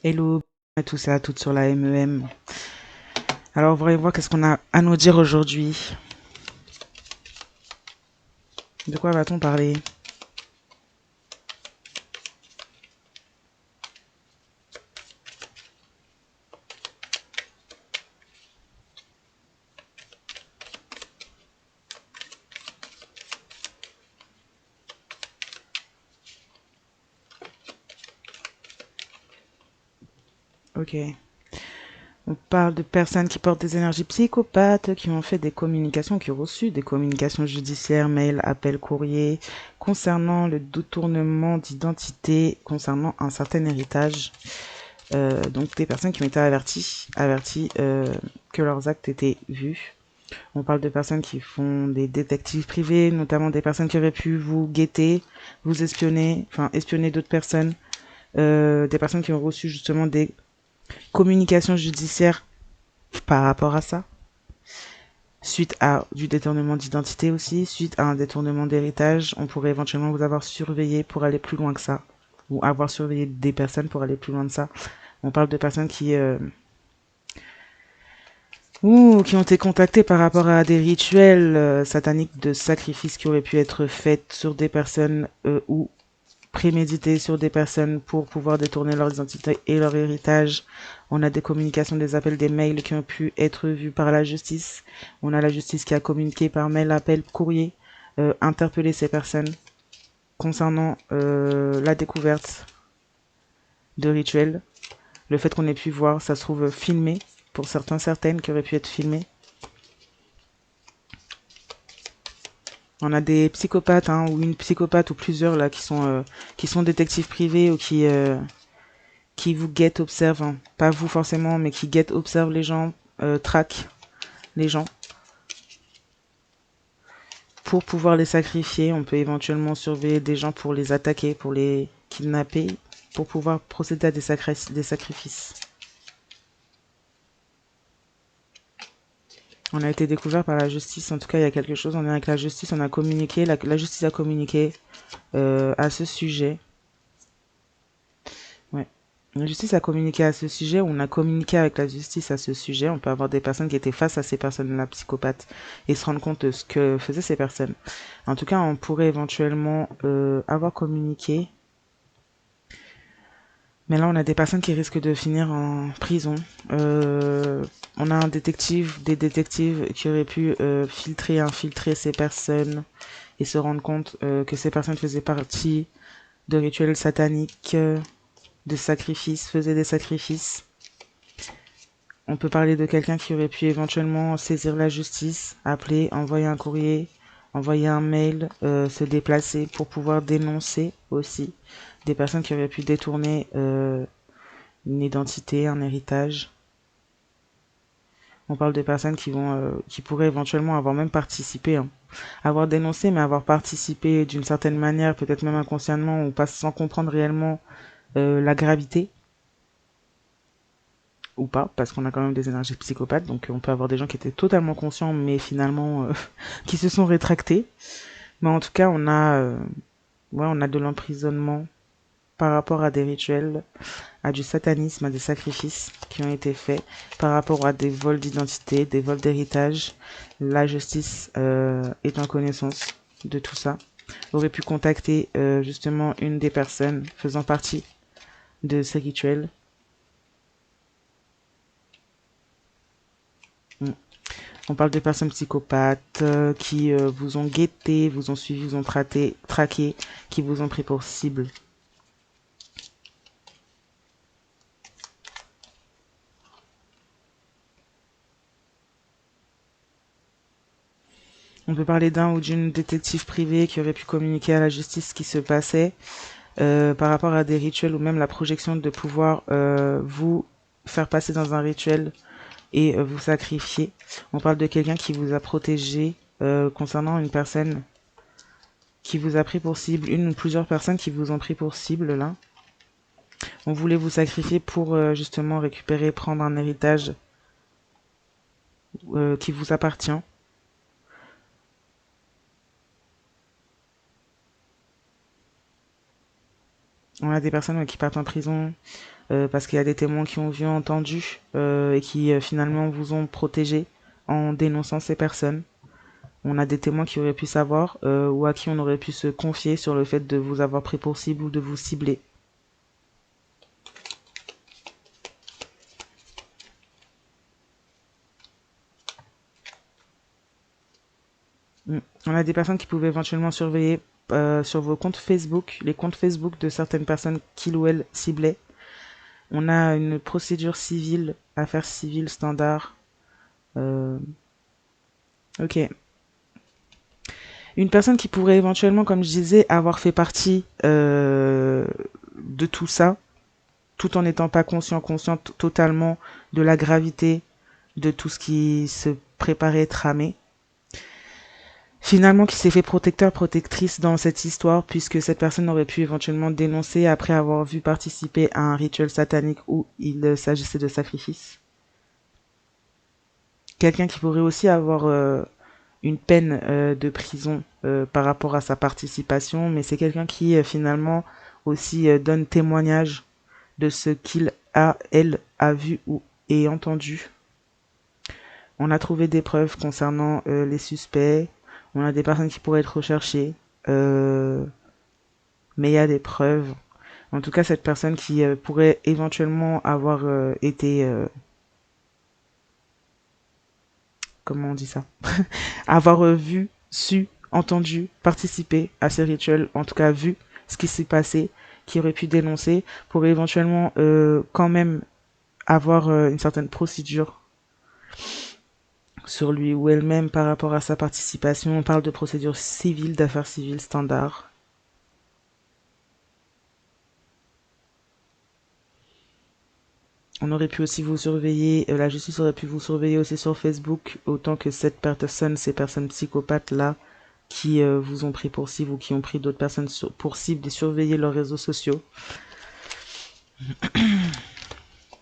Hello à tous et à toutes sur la MEM. Alors, voyons voir qu'est-ce qu'on a à nous dire aujourd'hui. De quoi va-t-on parler? Ok. On parle de personnes qui portent des énergies psychopathes, qui ont fait des communications, qui ont reçu des communications judiciaires, mails, appels, courriers, concernant le détournement d'identité, concernant un certain héritage. Donc des personnes qui ont été averties que leurs actes étaient vus. On parle de personnes qui font des détectives privés, notamment des personnes qui auraient pu vous guetter, vous espionner, enfin espionner d'autres personnes, des personnes qui ont reçu justement des communications judiciaires par rapport à ça, suite à du détournement d'identité aussi, suite à un détournement d'héritage, on pourrait éventuellement vous avoir surveillé pour aller plus loin que ça, ou avoir surveillé des personnes pour aller plus loin de ça. On parle de personnes qui ont été contactées par rapport à des rituels sataniques de sacrifices qui auraient pu être faits sur des personnes ou prémédités sur des personnes pour pouvoir détourner leur identité et leur héritage. On a des communications, des appels, des mails qui ont pu être vus par la justice. On a la justice qui a communiqué par mail, appel, courrier, interpellé ces personnes concernant la découverte de rituels. Le fait qu'on ait pu voir, ça se trouve filmé, pour certains, certaines qui auraient pu être filmées. On a des psychopathes, hein, ou une psychopathe ou plusieurs là qui sont détectives privés ou qui vous guettent, observent, hein. Pas vous forcément, mais qui guettent, observent les gens, traquent les gens pour pouvoir les sacrifier. On peut éventuellement surveiller des gens pour les attaquer, pour les kidnapper, pour pouvoir procéder à des sacrifices. On a été découvert par la justice, en tout cas il y a quelque chose, on est avec la justice, on a communiqué, la justice a communiqué à ce sujet. Ouais. La justice a communiqué à ce sujet, on a communiqué avec la justice à ce sujet. On peut avoir des personnes qui étaient face à ces personnes-là, psychopathes, et se rendre compte de ce que faisaient ces personnes. En tout cas, on pourrait éventuellement avoir communiqué. Mais là, on a des personnes qui risquent de finir en prison. On a des détectives qui auraient pu infiltrer ces personnes et se rendre compte que ces personnes faisaient partie de rituels sataniques, de sacrifices, faisaient des sacrifices. On peut parler de quelqu'un qui aurait pu éventuellement saisir la justice, appeler, envoyer un courrier, envoyer un mail, se déplacer pour pouvoir dénoncer aussi des personnes qui auraient pu détourner une identité, un héritage. On parle de personnes qui pourraient éventuellement avoir même participé, hein. Avoir dénoncé, mais avoir participé d'une certaine manière, peut-être même inconsciemment ou pas sans comprendre réellement la gravité ou pas, parce qu'on a quand même des énergies psychopathes, donc on peut avoir des gens qui étaient totalement conscients, mais finalement qui se sont rétractés. Mais en tout cas, on a de l'emprisonnement par rapport à des rituels, à du satanisme, à des sacrifices qui ont été faits, par rapport à des vols d'identité, des vols d'héritage. La justice est en connaissance de tout ça. Aurait pu contacter justement une des personnes faisant partie de ces rituels. Mm. On parle de personnes psychopathes qui vous ont guetté, vous ont suivi, vous ont traqué, qui vous ont pris pour cible. On peut parler d'un ou d'une détective privée qui aurait pu communiquer à la justice ce qui se passait par rapport à des rituels ou même la projection de pouvoir vous faire passer dans un rituel et vous sacrifier. On parle de quelqu'un qui vous a protégé concernant une personne qui vous a pris pour cible, une ou plusieurs personnes qui vous ont pris pour cible là. On voulait vous sacrifier pour justement récupérer, prendre un héritage qui vous appartient. On a des personnes qui partent en prison parce qu'il y a des témoins qui ont vu, entendu, et qui finalement vous ont protégé en dénonçant ces personnes. On a des témoins qui auraient pu savoir ou à qui on aurait pu se confier sur le fait de vous avoir pris pour cible ou de vous cibler. On a des personnes qui pouvaient éventuellement surveiller sur vos comptes Facebook, les comptes Facebook de certaines personnes qu'il ou elle ciblait. On a une procédure civile, affaires civiles standard. Ok. Une personne qui pourrait éventuellement, comme je disais, avoir fait partie de tout ça, tout en n'étant pas consciente totalement de la gravité de tout ce qui se préparait, tramé. Finalement, qui s'est fait protecteur, protectrice dans cette histoire, puisque cette personne aurait pu éventuellement dénoncer après avoir vu participer à un rituel satanique où il s'agissait de sacrifice. Quelqu'un qui pourrait aussi avoir une peine de prison par rapport à sa participation, mais c'est quelqu'un qui finalement aussi donne témoignage de ce qu'il a, elle, a vu ou est entendu. On a trouvé des preuves concernant les suspects. On a des personnes qui pourraient être recherchées. Mais il y a des preuves. En tout cas, cette personne qui pourrait éventuellement avoir été... comment on dit ça? Avoir vu, su, entendu, participé à ces rituels, en tout cas vu ce qui s'est passé, qui aurait pu dénoncer, pourrait éventuellement quand même avoir une certaine procédure sur lui ou elle-même par rapport à sa participation. On parle de procédure civile, d'affaires civiles standard. On aurait pu aussi vous surveiller, la justice aurait pu vous surveiller aussi sur Facebook, autant que ces personnes psychopathes-là, qui vous ont pris pour cible ou qui ont pris d'autres personnes pour cible et surveiller leurs réseaux sociaux.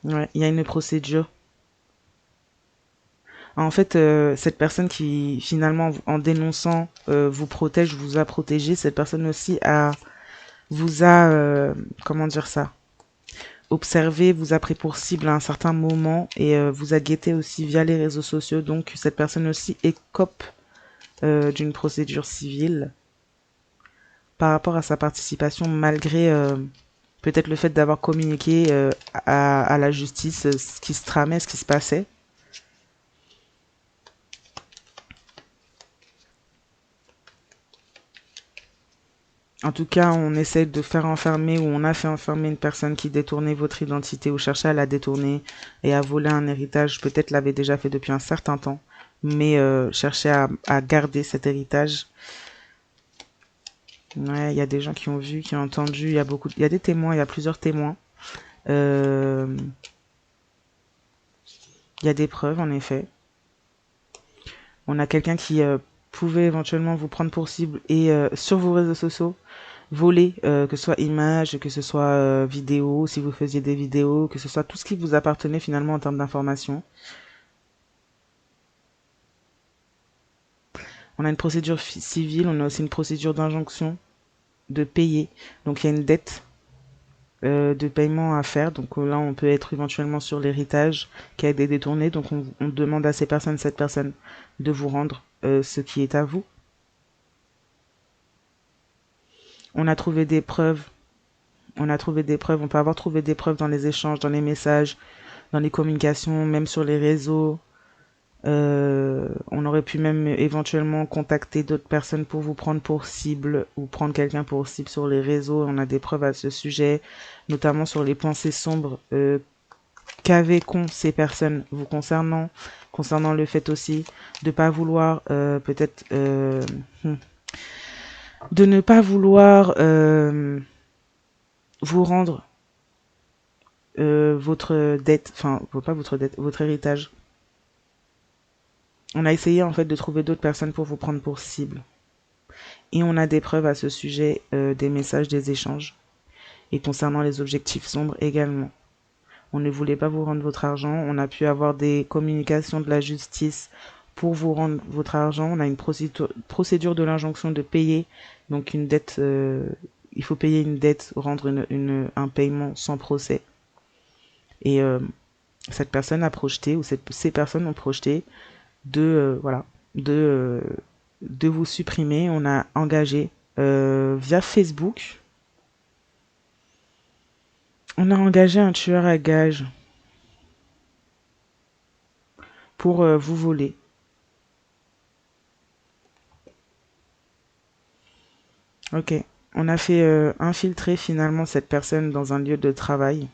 Ouais, il y a une procédure. En fait, cette personne qui finalement, en dénonçant, vous protège, vous a protégé, cette personne aussi vous a, comment dire ça, observé, vous a pris pour cible à un certain moment et vous a guetté aussi via les réseaux sociaux. Donc cette personne aussi écope d'une procédure civile par rapport à sa participation, malgré peut-être le fait d'avoir communiqué à la justice ce qui se tramait, ce qui se passait. En tout cas, on essaie de faire enfermer ou on a fait enfermer une personne qui détournait votre identité ou cherchait à la détourner et à voler un héritage. Peut-être l'avait déjà fait depuis un certain temps, mais cherchait à garder cet héritage. Ouais, il y a des gens qui ont vu, qui ont entendu, il y a des témoins, il y a plusieurs témoins. Il y a des preuves, en effet. On a quelqu'un qui pouvait éventuellement vous prendre pour cible et sur vos réseaux sociaux, voler, que ce soit images, que ce soit vidéos, si vous faisiez des vidéos, que ce soit tout ce qui vous appartenait finalement en termes d'information. On a une procédure civile, on a aussi une procédure d'injonction de payer. Donc il y a une dette de paiement à faire. Donc là, on peut être éventuellement sur l'héritage qui a été détourné. Donc on demande à cette personne, de vous rendre ce qui est à vous. On a trouvé des preuves. On peut avoir trouvé des preuves dans les échanges, dans les messages, dans les communications, même sur les réseaux. On aurait pu même éventuellement contacter d'autres personnes pour vous prendre pour cible ou prendre quelqu'un pour cible sur les réseaux. On a des preuves à ce sujet, notamment sur les pensées sombres qu'avaient ces personnes vous concernant le fait aussi de pas vouloir peut-être de ne pas vouloir vous rendre votre dette, enfin pas votre dette, votre héritage. On a essayé en fait de trouver d'autres personnes pour vous prendre pour cible. Et on a des preuves à ce sujet, des messages, des échanges. Et concernant les objectifs sombres également. On ne voulait pas vous rendre votre argent. On a pu avoir des communications de la justice pour vous rendre votre argent. On a une procédure de l'injonction de payer. Donc une dette, il faut payer une dette, rendre un paiement sans procès. Et cette personne a projeté, ou ces personnes ont projeté voilà, de, euh, de vous supprimer. On a engagé via Facebook, on a engagé un tueur à gages pour vous voler. Ok. On a fait infiltrer finalement cette personne dans un lieu de travail.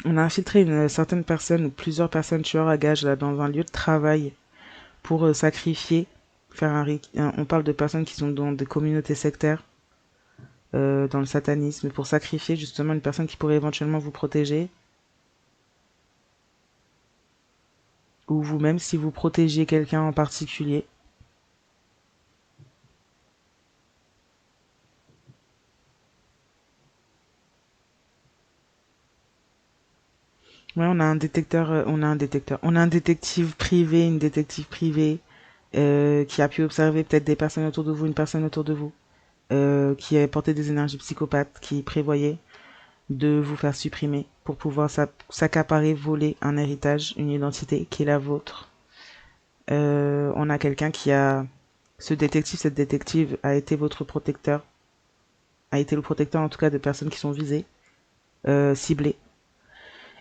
On a infiltré une certaine personne ou plusieurs personnes tueurs à gages là dans un lieu de travail pour sacrifier, faire on parle de personnes qui sont dans des communautés sectaires, dans le satanisme, pour sacrifier justement une personne qui pourrait éventuellement vous protéger, ou vous-même si vous protégez quelqu'un en particulier. Ouais, on a un détective privé, une détective privée qui a pu observer peut-être des personnes autour de vous, une personne autour de vous, qui a porté des énergies psychopathes, qui prévoyait de vous faire supprimer pour pouvoir s'accaparer, voler un héritage, une identité qui est la vôtre. On a quelqu'un cette détective a été votre protecteur, a été le protecteur en tout cas de personnes qui sont visées, ciblées,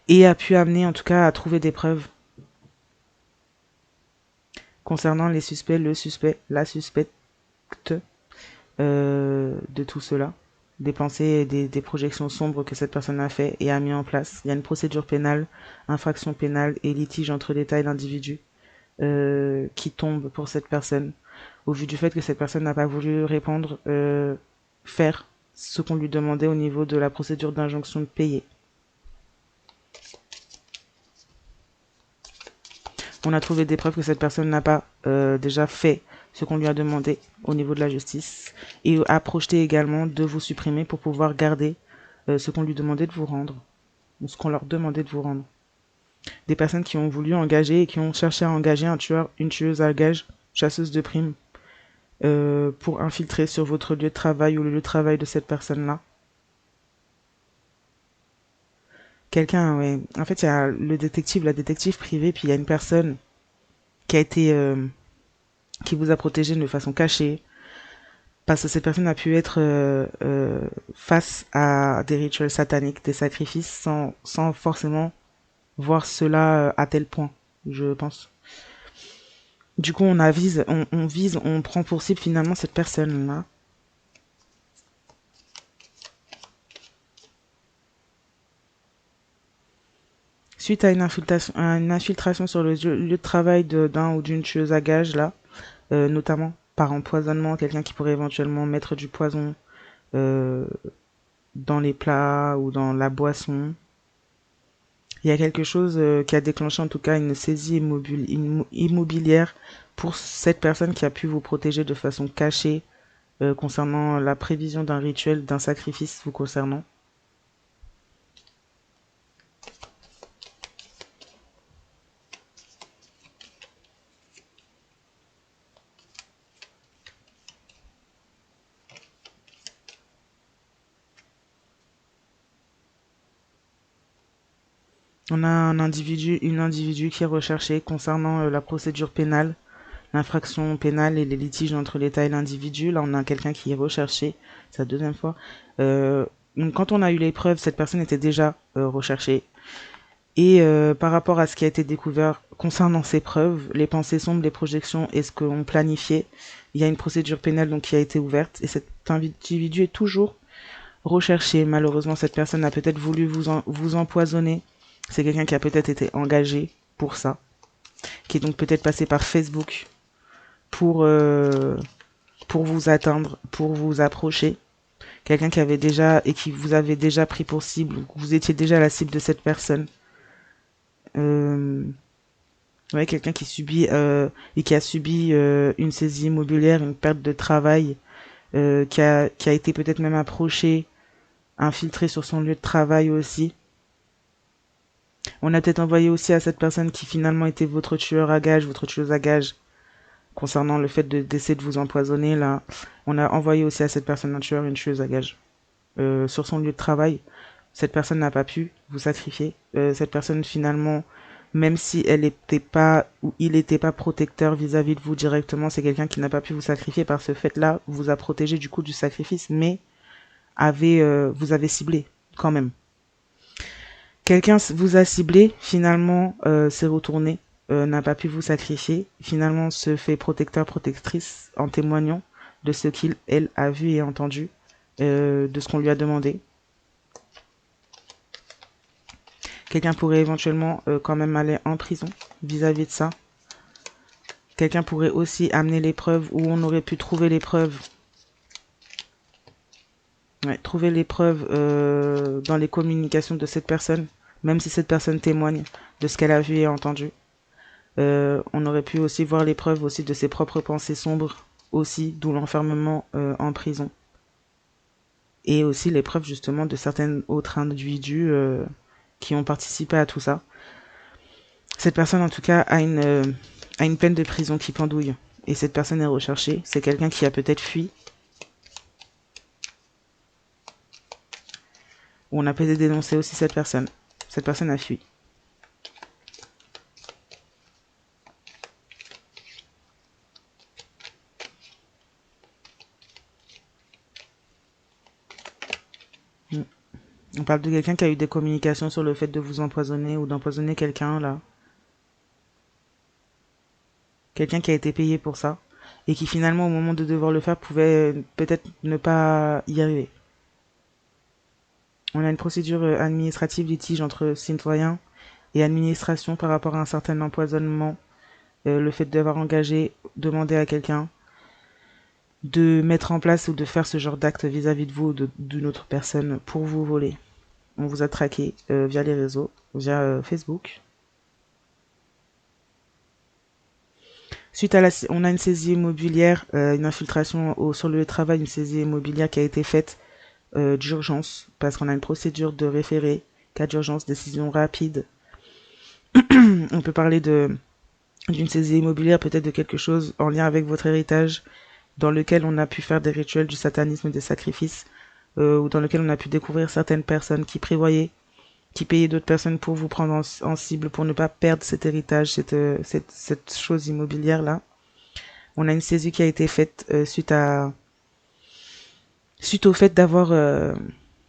et a pu amener en tout cas à trouver des preuves concernant les suspects, le suspect, la suspecte de tout cela, des pensées et des projections sombres que cette personne a fait et a mis en place. Il y a une procédure pénale, infraction pénale et litige entre l'État et l'individu qui tombe pour cette personne, au vu du fait que cette personne n'a pas voulu répondre, faire ce qu'on lui demandait au niveau de la procédure d'injonction de payer. On a trouvé des preuves que cette personne n'a pas déjà fait ce qu'on lui a demandé au niveau de la justice et a projeté également de vous supprimer pour pouvoir garder ce qu'on lui demandait de vous rendre, ou ce qu'on leur demandait de vous rendre. Des personnes qui ont voulu engager et qui ont cherché à engager un tueur, une tueuse à gages, chasseuse de primes, pour infiltrer sur votre lieu de travail ou le lieu de travail de cette personne-là. Quelqu'un, ouais. En fait, il y a le détective, la détective privée, puis il y a une personne qui a été, qui vous a protégé de façon cachée, parce que cette personne a pu être face à des rituels sataniques, des sacrifices, sans forcément voir cela à tel point, je pense. Du coup, on prend pour cible finalement cette personne-là. Suite à une infiltration sur le lieu de travail d'un ou d'une tueuse à gages, là, notamment par empoisonnement, quelqu'un qui pourrait éventuellement mettre du poison euh, dans les plats ou dans la boisson. Il y a quelque chose qui a déclenché en tout cas une saisie immobilière pour cette personne qui a pu vous protéger de façon cachée concernant la prévision d'un rituel, d'un sacrifice vous concernant. On a une individu qui est recherché concernant la procédure pénale, l'infraction pénale et les litiges entre l'État et l'individu. Là, on a quelqu'un qui est recherché, c'est la deuxième fois. Donc, quand on a eu les preuves, cette personne était déjà recherchée. Et par rapport à ce qui a été découvert concernant ces preuves, les pensées sombres, les projections et ce qu'on planifiait, il y a une procédure pénale donc qui a été ouverte et cet individu est toujours recherché. Malheureusement, cette personne a peut-être voulu vous empoisonner. C'est quelqu'un qui a peut-être été engagé pour ça, qui est donc peut-être passé par Facebook pour, euh, pour vous atteindre, pour vous approcher. Quelqu'un qui avait déjà et qui vous avait déjà pris pour cible, vous étiez déjà la cible de cette personne. Euh, ouais, quelqu'un qui subit et qui a subi une saisie immobilière, une perte de travail, qui a été peut-être même approché, infiltré sur son lieu de travail aussi. On a peut-être envoyé aussi à cette personne qui finalement était votre tueur à gage, votre tueuse à gage, concernant le fait d'essayer de vous empoisonner, là. On a envoyé aussi à cette personne un tueur, une tueuse à gage. Sur son lieu de travail, cette personne n'a pas pu vous sacrifier. Cette personne, finalement, même si elle était pas ou il n'était pas protecteur vis-à-vis de vous directement, c'est quelqu'un qui n'a pas pu vous sacrifier par ce fait-là, vous a protégé du coup du sacrifice, mais vous avez ciblé quand même. Quelqu'un vous a ciblé, finalement s'est retourné, n'a pas pu vous sacrifier, finalement se fait protecteur, protectrice en témoignant de ce qu'il, elle, a vu et entendu, de ce qu'on lui a demandé. Quelqu'un pourrait éventuellement quand même aller en prison vis-à-vis de ça. Quelqu'un pourrait aussi amener les preuves où on aurait pu trouver les preuves. Ouais, trouver les preuves dans les communications de cette personne, même si cette personne témoigne de ce qu'elle a vu et entendu. On aurait pu aussi voir les preuves aussi de ses propres pensées sombres, aussi, d'où l'enfermement en prison. Et aussi les preuves justement de certains autres individus qui ont participé à tout ça. Cette personne en tout cas a une peine de prison qui pendouille. Et cette personne est recherchée. C'est quelqu'un qui a peut-être fui. Ou on a peut-être dénoncé aussi cette personne. Cette personne a fui. On parle de quelqu'un qui a eu des communications sur le fait de vous empoisonner ou d'empoisonner quelqu'un, là. Quelqu'un qui a été payé pour ça. Et qui finalement, au moment de devoir le faire, pouvait peut-être ne pas y arriver. On a une procédure administrative litige entre citoyens et administration par rapport à un certain empoisonnement. Le fait d'avoir engagé, demandé à quelqu'un de mettre en place ou de faire ce genre d'acte vis-à-vis de vous ou d'une autre personne pour vous voler. On vous a traqué via les réseaux, via Facebook. Suite à on a une saisie immobilière, une infiltration sur le lieu de travail, une saisie immobilière qui a été faite d'urgence, parce qu'on a une procédure de référé, cas d'urgence, décision rapide. On peut parler d'une saisie immobilière, peut-être de quelque chose en lien avec votre héritage, dans lequel on a pu faire des rituels du satanisme, des sacrifices, ou dans lequel on a pu découvrir certaines personnes qui prévoyaient, qui payaient d'autres personnes pour vous prendre en cible, pour ne pas perdre cet héritage, cette chose immobilière-là. On a une saisie qui a été faite suite au fait d'avoir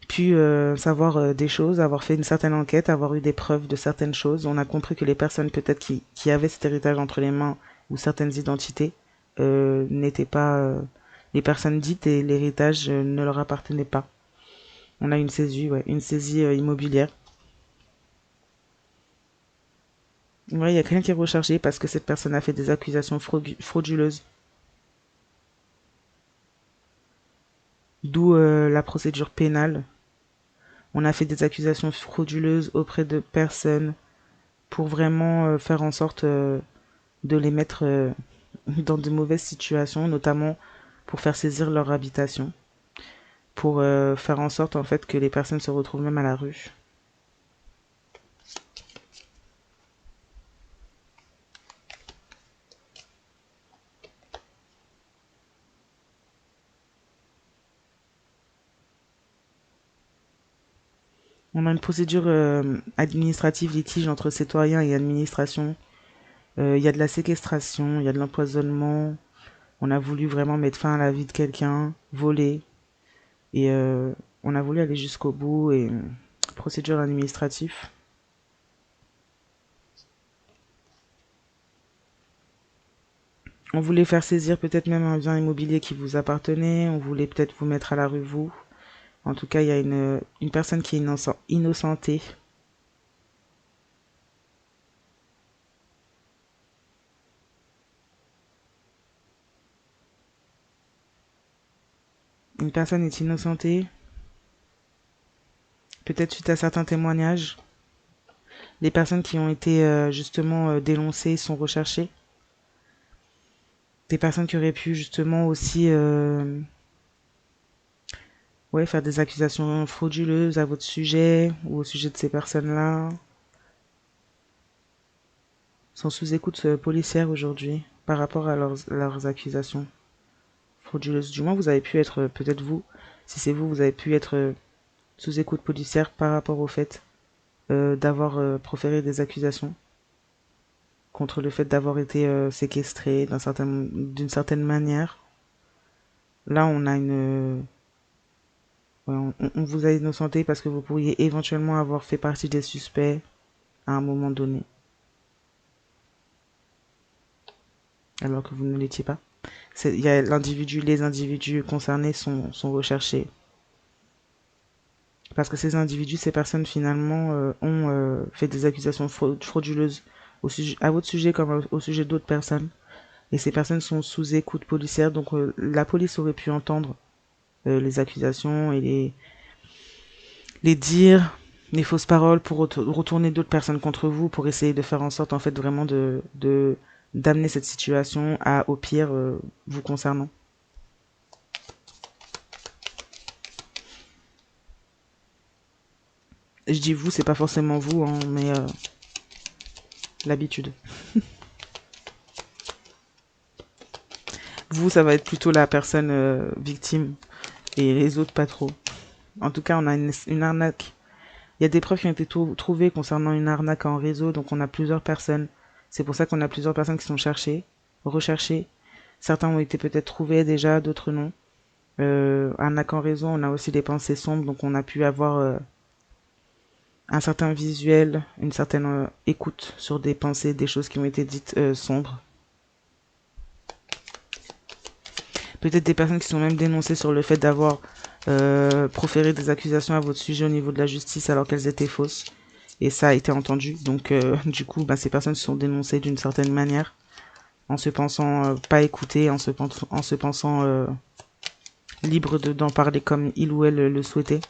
pu savoir des choses, avoir fait une certaine enquête, avoir eu des preuves de certaines choses. On a compris que les personnes peut-être qui avaient cet héritage entre les mains ou certaines identités n'étaient pas les personnes dites et l'héritage ne leur appartenait pas. On a une saisie, ouais, une saisie immobilière. Ouais, il y a quelqu'un qui est recherché parce que cette personne a fait des accusations frauduleuses. D'où la procédure pénale. On a fait des accusations frauduleuses auprès de personnes pour vraiment faire en sorte de les mettre dans de mauvaises situations, notamment pour faire saisir leur habitation, pour faire en sorte en fait que les personnes se retrouvent même à la rue. On a une procédure administrative litige entre citoyens et administration. Il y a de la séquestration, il y a de l'empoisonnement. On a voulu vraiment mettre fin à la vie de quelqu'un, voler. Et on a voulu aller jusqu'au bout et procédure administrative. On voulait faire saisir peut-être même un bien immobilier qui vous appartenait. On voulait peut-être vous mettre à la rue, vous. En tout cas, il y a une personne qui est innocentée. Une personne est innocentée. Peut-être suite à certains témoignages. Les personnes qui ont été justement dénoncées sont recherchées. Des personnes qui auraient pu justement aussi ouais, faire des accusations frauduleuses à votre sujet ou au sujet de ces personnes-là. sont sous écoute policière aujourd'hui par rapport à leurs accusations frauduleuses. Du moins, vous avez pu être, peut-être vous, si c'est vous, vous avez pu être sous écoute policière par rapport au fait d'avoir proféré des accusations contre le fait d'avoir été séquestré d'une certaine manière. Là, ouais, on vous a innocenté parce que vous pourriez éventuellement avoir fait partie des suspects à un moment donné, alors que vous ne l'étiez pas. Les individus concernés sont recherchés. Parce que ces personnes finalement ont fait des accusations frauduleuses à votre sujet comme au sujet d'autres personnes. Et ces personnes sont sous écoute policière, donc la police aurait pu entendre les accusations et les dires, les fausses paroles pour retourner d'autres personnes contre vous, pour essayer de faire en sorte en fait vraiment d'amener cette situation à au pire vous concernant. Je dis vous, c'est pas forcément vous, hein, mais l'habitude. Vous, ça va être plutôt la personne victime et les autres pas trop. En tout cas, on a une arnaque. Il y a des preuves qui ont été trouvées concernant une arnaque en réseau, donc on a plusieurs personnes. C'est pour ça qu'on a plusieurs personnes qui sont recherchées. Certains ont été peut-être trouvés déjà, d'autres non. Arnaque en réseau, on a aussi des pensées sombres, donc on a pu avoir un certain visuel, une certaine écoute sur des pensées, des choses qui ont été dites sombres. Peut-être des personnes qui sont même dénoncées sur le fait d'avoir proféré des accusations à votre sujet au niveau de la justice alors qu'elles étaient fausses. Et ça a été entendu. Donc du coup, ces personnes se sont dénoncées d'une certaine manière, en se pensant pas écoutées, en se pensant libres d'en parler comme il ou elle le souhaitait.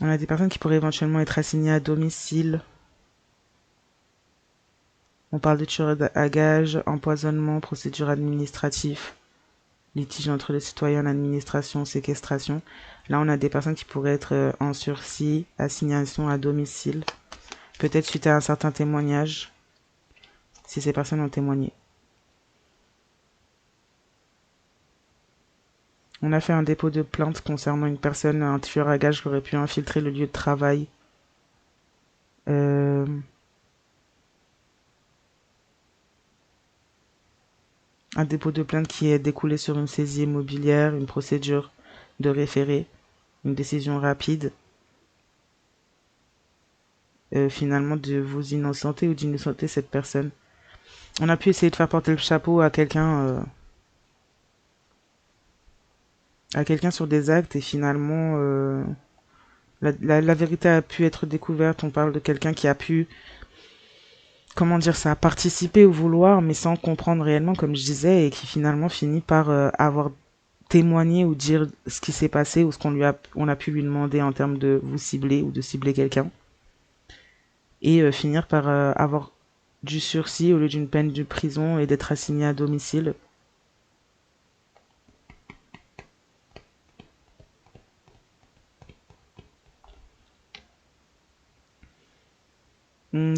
On a des personnes qui pourraient éventuellement être assignées à domicile. On parle de tueur à gages, empoisonnement, procédure administrative, litige entre les citoyens, l'administration, séquestration. Là, on a des personnes qui pourraient être en sursis, assignation à domicile, peut-être suite à un certain témoignage, si ces personnes ont témoigné. On a fait un dépôt de plainte concernant une personne, un tueur à gages qui aurait pu infiltrer le lieu de travail. Un dépôt de plainte qui est découlé sur une saisie immobilière, une procédure de référé, une décision rapide. Finalement, de vous innocenter ou d'innocenter cette personne. On a pu essayer de faire porter le chapeau à quelqu'un sur des actes et finalement la vérité a pu être découverte. On parle de quelqu'un qui a pu, comment dire ça, participer au vouloir mais sans comprendre réellement comme je disais et qui finalement finit par avoir témoigné ou dire ce qui s'est passé ou ce on a pu lui demander en termes de vous cibler ou de cibler quelqu'un et finir par avoir du sursis au lieu d'une peine de prison et d'être assigné à domicile.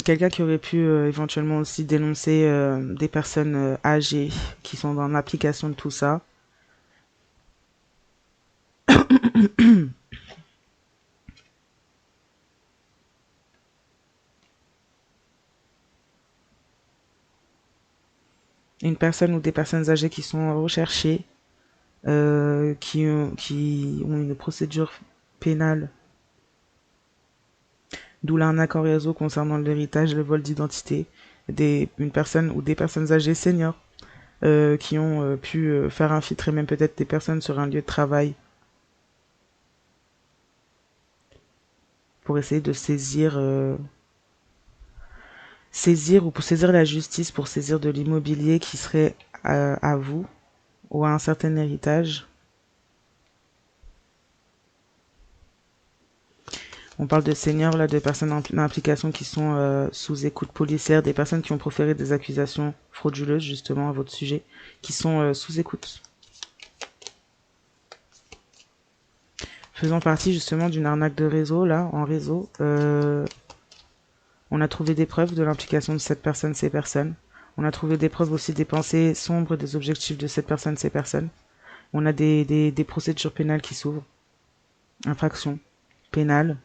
Quelqu'un qui aurait pu éventuellement aussi dénoncer des personnes âgées qui sont dans l'application de tout ça. Une personne ou des personnes âgées qui sont recherchées, qui ont une procédure pénale, d'où l'arnaque en réseau concernant l'héritage, le vol d'identité, une personne ou des personnes âgées seniors qui ont pu faire infiltrer même peut-être des personnes sur un lieu de travail pour essayer de saisir ou pour saisir la justice, pour saisir de l'immobilier qui serait à vous ou à un certain héritage. On parle de seniors, là, de personnes en implication qui sont sous écoute policière, des personnes qui ont proféré des accusations frauduleuses, justement, à votre sujet, qui sont sous écoute. Faisant partie, justement, d'une arnaque de réseau, là, en réseau, on a trouvé des preuves de l'implication de cette personne, ces personnes. On a trouvé des preuves aussi des pensées sombres, des objectifs de cette personne, ces personnes. On a des procédures pénales qui s'ouvrent. Infraction pénale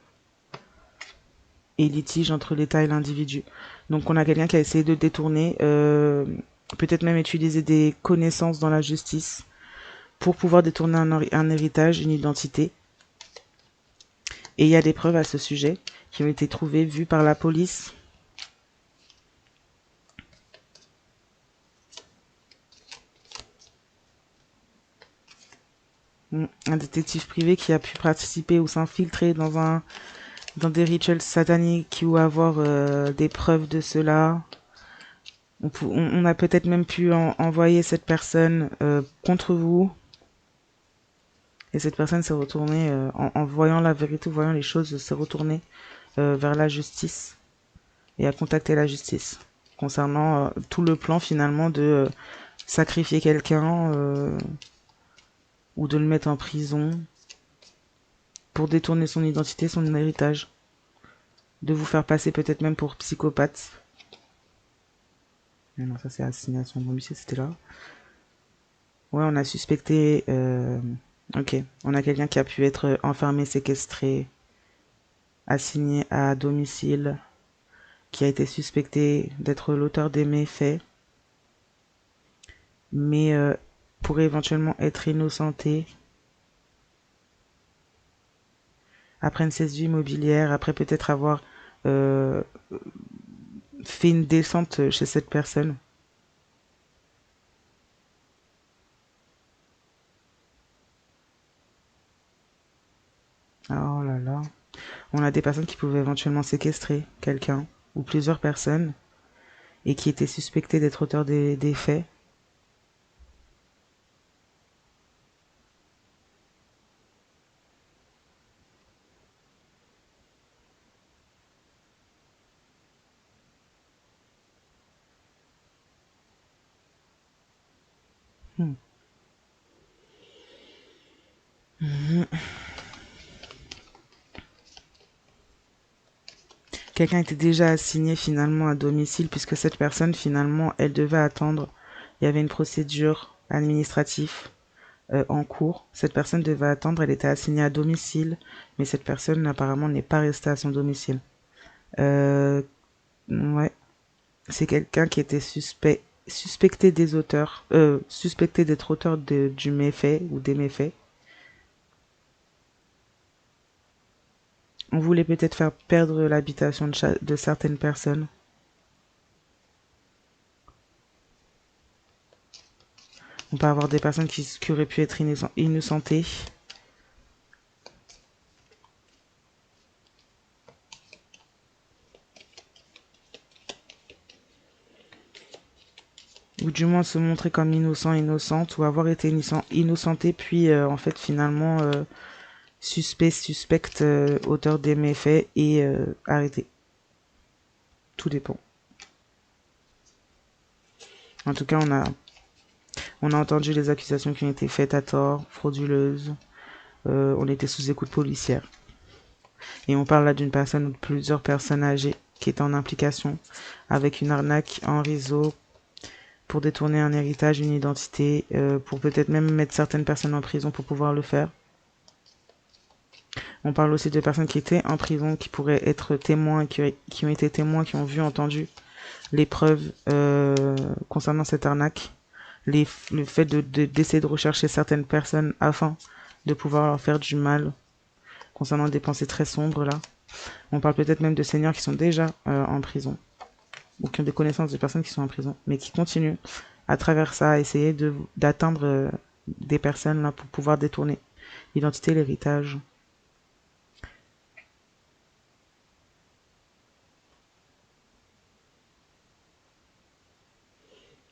et litige entre l'État et l'individu. Donc on a quelqu'un qui a essayé de détourner, peut-être même utiliser des connaissances dans la justice pour pouvoir détourner un héritage, une identité. Et il y a des preuves à ce sujet qui ont été trouvées, vues par la police. Un détective privé qui a pu participer ou s'infiltrer dans des rituels sataniques ou avoir des preuves de cela. On a peut-être même pu envoyer cette personne contre vous. Et cette personne s'est retournée, en voyant la vérité, voyant les choses, s'est retournée vers la justice et a contacté la justice concernant tout le plan finalement de sacrifier quelqu'un ou de le mettre en prison pour détourner son identité, son héritage, de vous faire passer peut-être même pour psychopathe. Mais non, ça c'est assignation de domicile, c'était là. Ouais, on a suspecté... ok, on a quelqu'un qui a pu être enfermé, séquestré, assigné à domicile, qui a été suspecté d'être l'auteur des méfaits, mais pourrait éventuellement être innocenté après une saisie immobilière, après peut-être avoir euh, fait une descente chez cette personne. Oh là là. On a des personnes qui pouvaient éventuellement séquestrer quelqu'un ou plusieurs personnes et qui étaient suspectées d'être auteurs des faits. Hmm. Quelqu'un était déjà assigné finalement à domicile puisque cette personne finalement elle devait attendre. Il y avait une procédure administrative en cours. Cette personne devait attendre, elle était assignée à domicile, mais cette personne apparemment n'est pas restée à son domicile. Euh, ouais, c'est quelqu'un qui était suspecté des auteurs, suspecté d'être auteur du méfait ou des méfaits. On voulait peut-être faire perdre l'habitation de certaines personnes. On peut avoir des personnes qui auraient pu être innocentées. Ou du moins se montrer comme innocent, innocente, ou avoir été innocenté, puis en fait finalement suspecte, auteur des méfaits et arrêté. Tout dépend. En tout cas, on a entendu les accusations qui ont été faites à tort, frauduleuses. On était sous écoute policière. Et on parle là d'une personne ou de plusieurs personnes âgées qui étaient en implication avec une arnaque en réseau pour détourner un héritage, une identité, pour peut-être même mettre certaines personnes en prison pour pouvoir le faire. On parle aussi de personnes qui étaient en prison, qui pourraient être témoins, qui ont été témoins, qui ont vu, entendu les preuves concernant cette arnaque, le fait d'essayer de rechercher certaines personnes afin de pouvoir leur faire du mal, concernant des pensées très sombres là. On parle peut-être même de seniors qui sont déjà en prison, ou qui ont des connaissances de personnes qui sont en prison, mais qui continuent à travers ça à essayer d'atteindre des personnes là pour pouvoir détourner l'identité, l'héritage.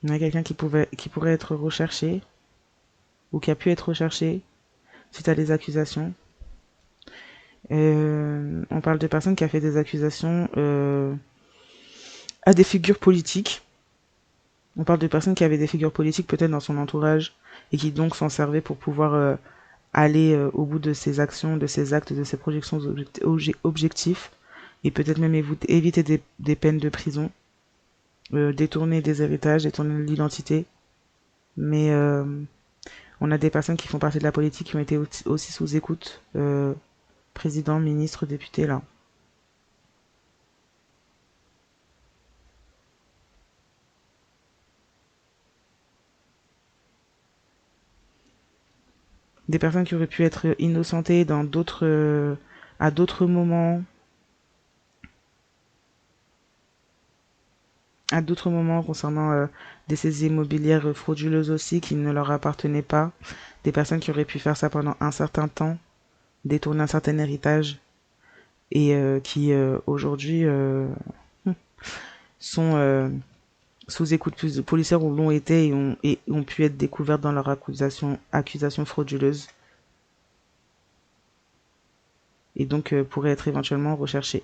Il y a quelqu'un qui pourrait être recherché, ou qui a pu être recherché suite à des accusations. On parle de personnes qui a fait des accusations à des figures politiques. On parle de personnes qui avaient des figures politiques peut-être dans son entourage et qui donc s'en servaient pour pouvoir aller au bout de ses actions, de ses actes, de ses projections objectifs et peut-être même éviter des peines de prison, détourner des héritages, détourner l'identité. Mais on a des personnes qui font partie de la politique qui ont été aussi sous écoute, président, ministre, député là. Des personnes qui auraient pu être innocentées dans à d'autres moments concernant des saisies immobilières frauduleuses aussi qui ne leur appartenaient pas, des personnes qui auraient pu faire ça pendant un certain temps, détourner un certain héritage et qui aujourd'hui sont sous écoute policière ou l'ont été et ont pu être découvertes dans leur accusations frauduleuses et donc pourraient être éventuellement recherchées.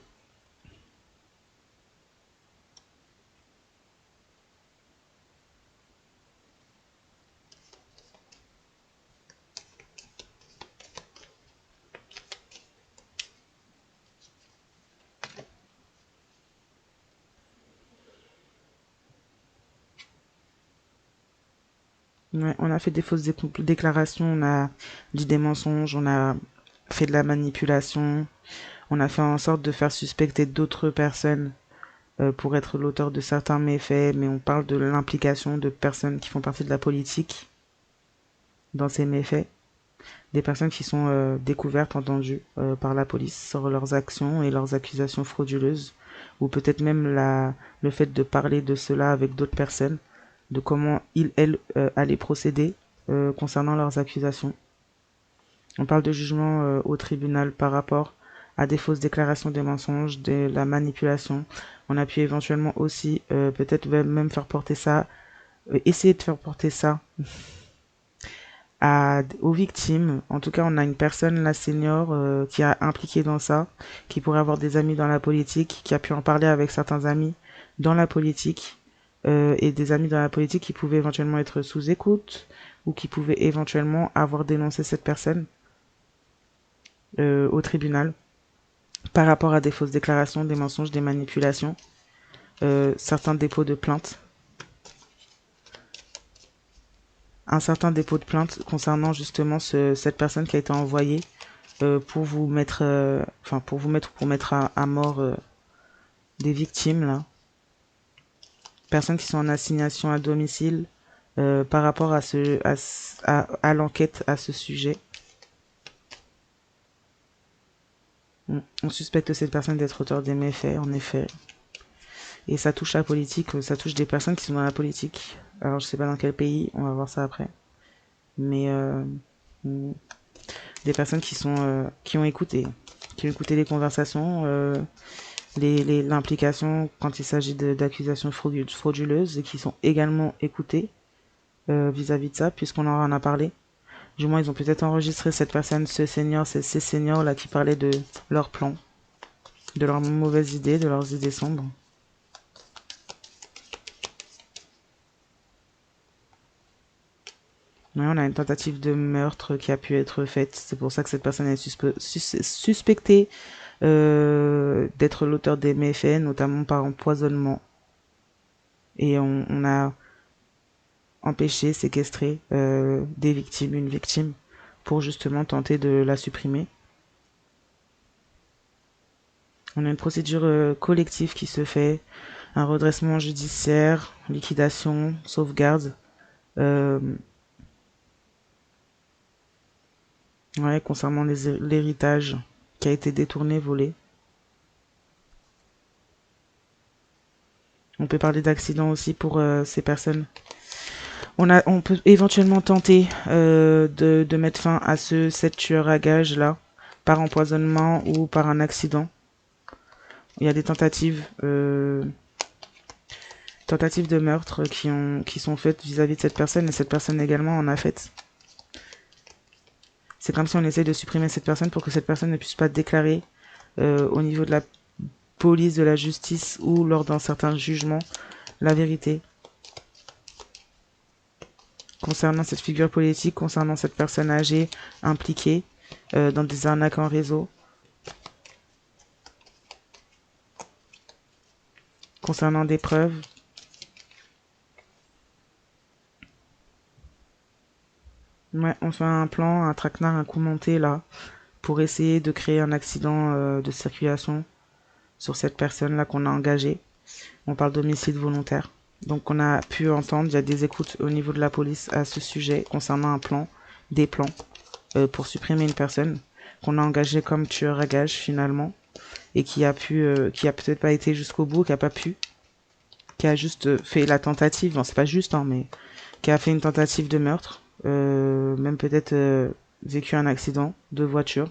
Ouais, on a fait des fausses déclarations, on a dit des mensonges, on a fait de la manipulation, on a fait en sorte de faire suspecter d'autres personnes pour être l'auteur de certains méfaits, mais on parle de l'implication de personnes qui font partie de la politique dans ces méfaits, des personnes qui sont découvertes, entendues par la police sur leurs actions et leurs accusations frauduleuses, ou peut-être même le fait de parler de cela avec d'autres personnes, de comment elles allaient procéder concernant leurs accusations. On parle de jugement au tribunal par rapport à des fausses déclarations, des mensonges, de la manipulation. On a pu éventuellement aussi peut-être même faire porter ça, essayer de faire porter ça aux victimes. En tout cas, on a une personne, la senior, qui a impliqué dans ça, qui pourrait avoir des amis dans la politique, qui a pu en parler avec certains amis dans la politique, et des amis dans la politique qui pouvaient éventuellement être sous écoute ou qui pouvaient éventuellement avoir dénoncé cette personne au tribunal par rapport à des fausses déclarations, des mensonges, des manipulations, certains dépôts de plainte. Un certain dépôt de plainte concernant justement cette personne qui a été envoyée pour vous mettre, pour mettre à mort des victimes là, personnes qui sont en assignation à domicile par rapport à l'enquête à ce sujet. On suspecte cette personne d'être auteur des méfaits, en effet. Et ça touche la politique, ça touche des personnes qui sont dans la politique. Alors je sais pas dans quel pays, on va voir ça après. Mais des personnes qui ont écouté les conversations, l'implication quand il s'agit d'accusations frauduleuses et qui sont également écoutées vis-à-vis de ça, puisqu'on en a parlé. Du moins, ils ont peut-être enregistré cette personne, ces seniors là qui parlaient de leurs plans, de leurs mauvaises idées, de leurs idées sombres. Ouais, on a une tentative de meurtre qui a pu être faite. C'est pour ça que cette personne est suspectée d'être l'auteur des méfaits, notamment par empoisonnement. Et on a empêché, séquestré des victimes, une victime, pour justement tenter de la supprimer. On a une procédure collective qui se fait, un redressement judiciaire, liquidation, sauvegarde. Ouais, concernant l'héritage qui a été détourné, volé. On peut parler d'accident aussi pour ces personnes. On peut éventuellement tenter de mettre fin à cette tueur à gages là, par empoisonnement ou par un accident. Il y a des tentatives de meurtre qui sont faites vis-à-vis de cette personne et cette personne également en a fait. C'est comme si on essaie de supprimer cette personne pour que cette personne ne puisse pas déclarer au niveau de la police, de la justice ou lors d'un certain jugement la vérité concernant cette figure politique, concernant cette personne âgée impliquée dans des arnaques en réseau, concernant des preuves. Ouais, on fait un plan, un traquenard, un coup monté là, pour essayer de créer un accident de circulation sur cette personne-là qu'on a engagée. On parle d'homicide volontaire. Donc on a pu entendre, il y a des écoutes au niveau de la police à ce sujet concernant un plan, des plans pour supprimer une personne qu'on a engagée comme tueur à gage finalement et qui a peut-être pas été jusqu'au bout, qui a pas pu, qui a juste fait la tentative, bon c'est pas juste hein, mais qui a fait une tentative de meurtre, même peut-être vécu un accident de voiture,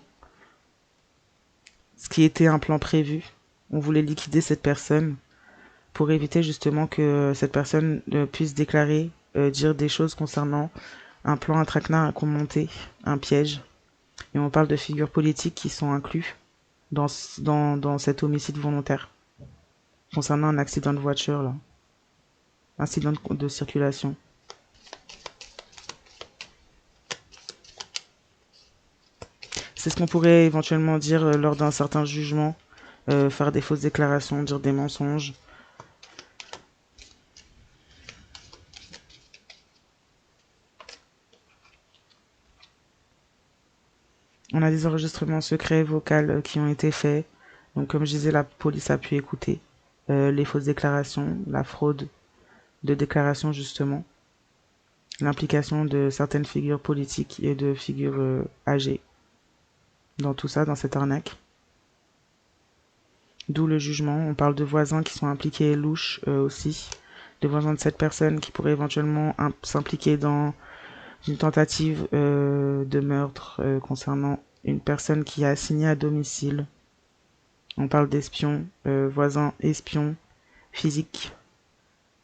ce qui était un plan prévu. On voulait liquider cette personne pour éviter justement que cette personne puisse déclarer, dire des choses concernant un plan, un traquenard, un coup monté, un piège. Et on parle de figures politiques qui sont inclus dans cet homicide volontaire concernant un accident de voiture, là. Accident de circulation. C'est ce qu'on pourrait éventuellement dire lors d'un certain jugement, faire des fausses déclarations, dire des mensonges. On a des enregistrements secrets vocaux qui ont été faits. Donc comme je disais, la police a pu écouter les fausses déclarations, la fraude de déclaration justement, l'implication de certaines figures politiques et de figures âgées dans tout ça, dans cette arnaque. D'où le jugement. On parle de voisins qui sont impliqués louches aussi, de voisins de cette personne qui pourraient éventuellement s'impliquer dans une tentative de meurtre concernant une personne qui a assigné à domicile. On parle d'espions, voisins espions physiques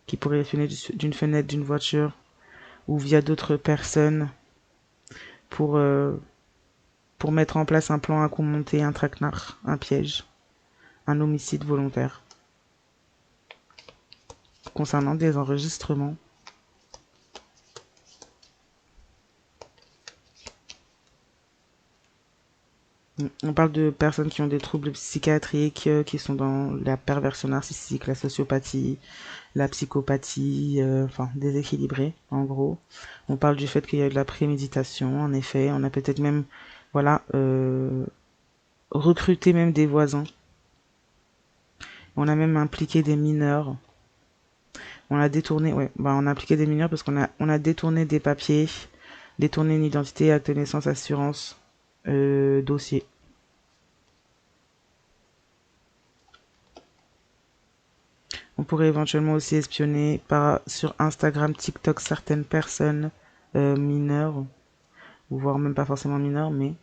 qui pourraient espionner d'une fenêtre d'une voiture ou via d'autres personnes pour, pour mettre en place un plan à coup monté, un traquenard, un piège, un homicide volontaire. Concernant des enregistrements. On parle de personnes qui ont des troubles psychiatriques, qui sont dans la perversion narcissique, la sociopathie, la psychopathie, enfin déséquilibrée en gros. On parle du fait qu'il y a de la préméditation, en effet. On a peut-être même, voilà, recruté même des voisins. On a même impliqué des mineurs. On a détourné, ouais, on a impliqué des mineurs parce on a détourné des papiers, détourné une identité, acte de naissance, assurance, dossier. On pourrait éventuellement aussi espionner sur Instagram, TikTok certaines personnes mineures, ou voire même pas forcément mineures, mais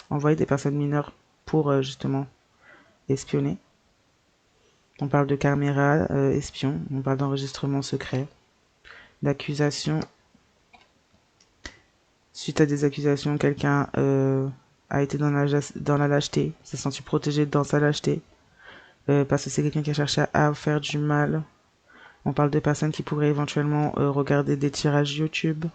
envoyer des personnes mineures pour justement espionner. On parle de caméras espions, on parle d'enregistrement secret, d'accusations. Suite à des accusations, quelqu'un a été dans la lâcheté, s'est senti protégé dans sa lâcheté, parce que c'est quelqu'un qui a cherché à faire du mal. On parle de personnes qui pourraient éventuellement regarder des tirages YouTube,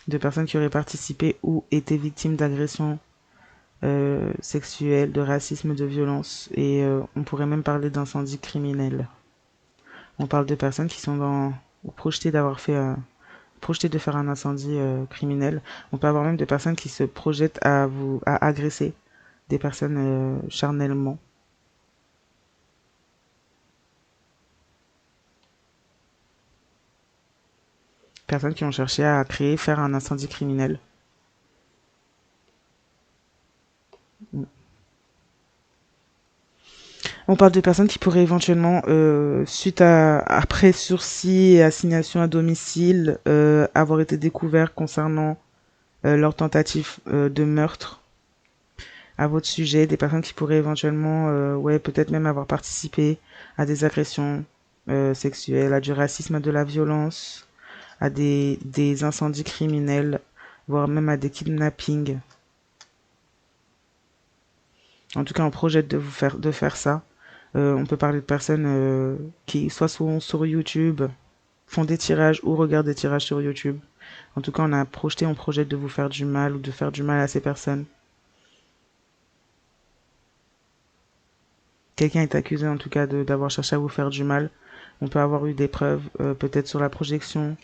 de personnes qui auraient participé ou été victimes d'agressions sexuelles, de racisme, de violence, et on pourrait même parler d'incendie criminel. On parle de personnes qui sont projetées de faire un incendie criminel. On peut avoir même des personnes qui se projettent à agresser des personnes charnellement. Personnes qui ont cherché à faire un incendie criminel. On parle de personnes qui pourraient éventuellement, après sursis et assignation à domicile, avoir été découverts concernant leur tentative de meurtre à votre sujet, des personnes qui pourraient éventuellement, ouais, peut-être même avoir participé à des agressions sexuelles, à du racisme, à de la violence, à des incendies criminels, voire même à des kidnappings. En tout cas, on projette de faire ça. On peut parler de personnes qui soit sont sur YouTube, font des tirages ou regardent des tirages sur YouTube. En tout cas, on projette de vous faire du mal ou de faire du mal à ces personnes. Quelqu'un est accusé en tout cas d'avoir cherché à vous faire du mal. On peut avoir eu des preuves, peut-être sur la projection,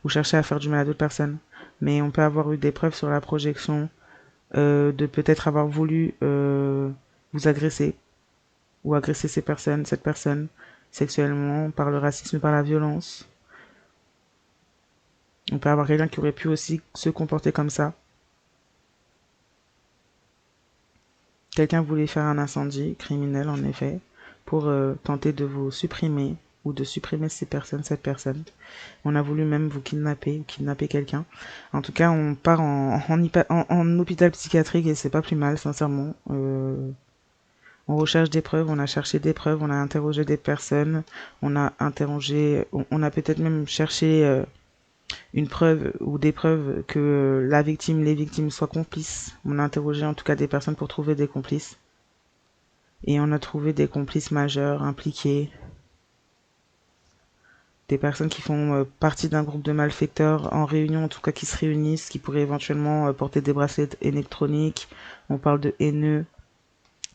ou chercher à faire du mal à d'autres personnes. Mais on peut avoir eu des preuves sur la projection de peut-être avoir voulu vous agresser ou agresser cette personne sexuellement, par le racisme, par la violence. On peut avoir quelqu'un qui aurait pu aussi se comporter comme ça. Quelqu'un voulait faire un incendie criminel, en effet, pour tenter de vous supprimer ou de supprimer cette personne. On a voulu même vous kidnapper ou kidnapper quelqu'un. En tout cas, on part en hôpital psychiatrique et c'est pas plus mal, sincèrement. On recherche des preuves, on a cherché des preuves, on a interrogé des personnes, on a peut-être même cherché une preuve ou des preuves que la victime, les victimes soient complices. On a interrogé en tout cas des personnes pour trouver des complices. Et on a trouvé des complices majeurs impliqués, des personnes qui font partie d'un groupe de malfaiteurs en réunion, en tout cas qui se réunissent, qui pourraient éventuellement porter des bracelets électroniques. On parle de haineux,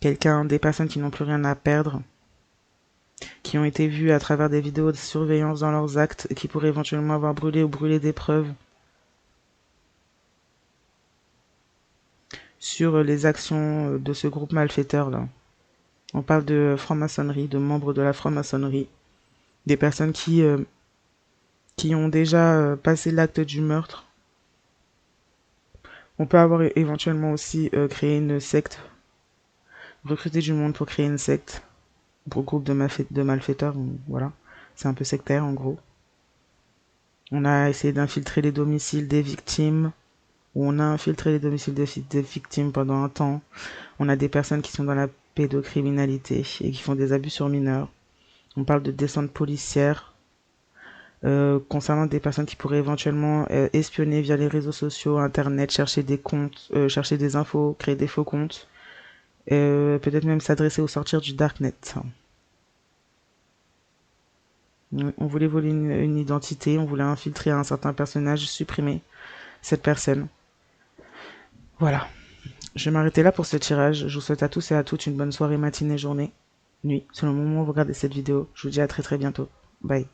des personnes qui n'ont plus rien à perdre, qui ont été vues à travers des vidéos de surveillance dans leurs actes et qui pourraient éventuellement avoir brûlé ou brûlé des preuves sur les actions de ce groupe malfaiteur-là. On parle de franc-maçonnerie, de membres de la franc-maçonnerie, des personnes qui ont déjà passé l'acte du meurtre. On peut avoir éventuellement aussi créé une secte, recruter du monde pour créer une secte, pour groupe de malfaiteurs, voilà. C'est un peu sectaire en gros. On a essayé d'infiltrer les domiciles des victimes, ou on a infiltré les domiciles des victimes pendant un temps. On a des personnes qui sont dans la pédocriminalité et qui font des abus sur mineurs. On parle de descente policière concernant des personnes qui pourraient éventuellement espionner via les réseaux sociaux, internet, chercher des comptes, chercher des infos, créer des faux comptes, peut-être même s'adresser au sortir du darknet. On voulait voler une identité, on voulait infiltrer un certain personnage, supprimer cette personne. Voilà. Je vais m'arrêter là pour ce tirage. Je vous souhaite à tous et à toutes une bonne soirée, matinée, journée, nuit, selon le moment où vous regardez cette vidéo. Je vous dis à très très bientôt. Bye.